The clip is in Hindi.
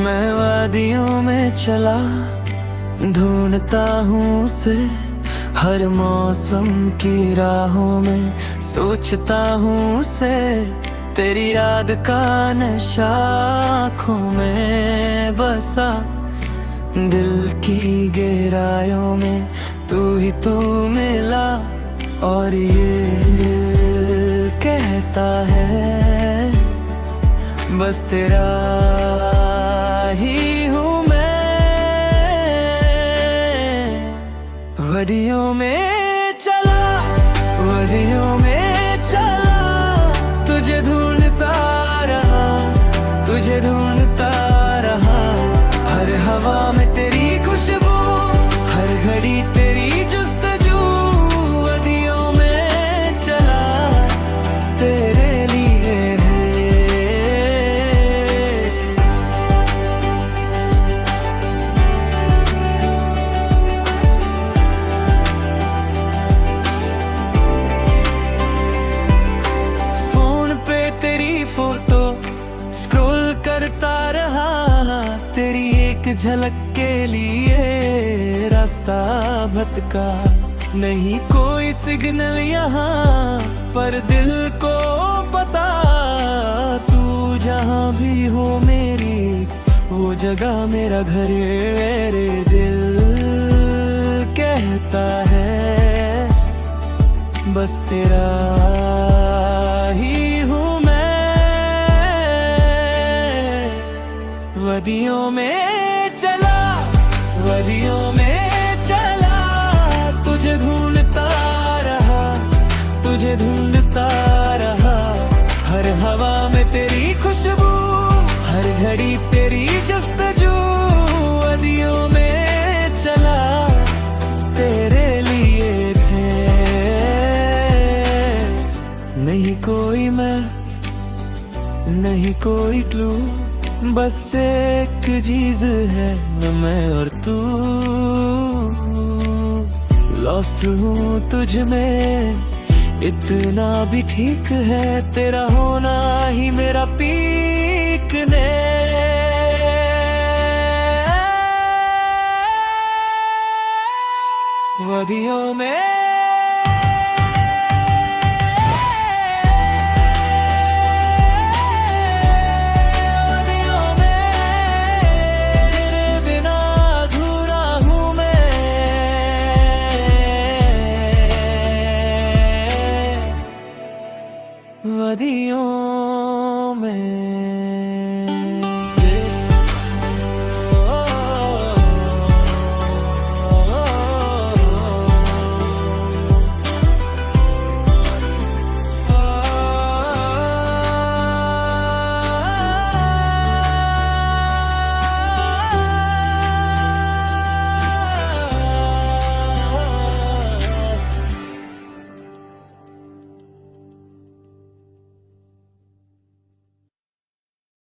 मैं वादियों में चला ढूंढता हूँ उसे, हर मौसम की राहों में सोचता हूँ उसे। तेरी याद का नशा आँखों में बसा, दिल की गहराइयों में तू मिला। और ये कहता है बस तेरा ही हूँ मैं। वादियों में चला, वादियों में चला, तुझे ढूंढता रहा, तुझे ढूंढता रहा। हर हवा में तेरी खुशबू, हर घड़ी तेरी जुस्तजू। वादियों में चला तेरे लिए है। फोन पे तेरी फोटो स्क्रॉल करता रहा, तेरी एक झलक के लिए रास्ता भटका। नहीं कोई सिग्नल यहाँ पर दिल को पता, तू जहाँ भी हो मेरी वो जगह मेरा घर। मेरे दिल कहता है बस तेरा ही हूँ मैं। वादियों में चला, वादियों में चला, तुझे ढूंढता रहा, तुझे ढूंढता रहा। हर हवा में तेरी खुशबू, हर घड़ी तेरी जुस्तजू। वादियों में चला तेरे लिए थे। नहीं कोई मैं, नहीं कोई क्लू, बस एक चीज है मैं और तू। लॉस्ट हूँ तुझ में, इतना भी ठीक है, तेरा होना ही मेरा पीक ने। वादियों में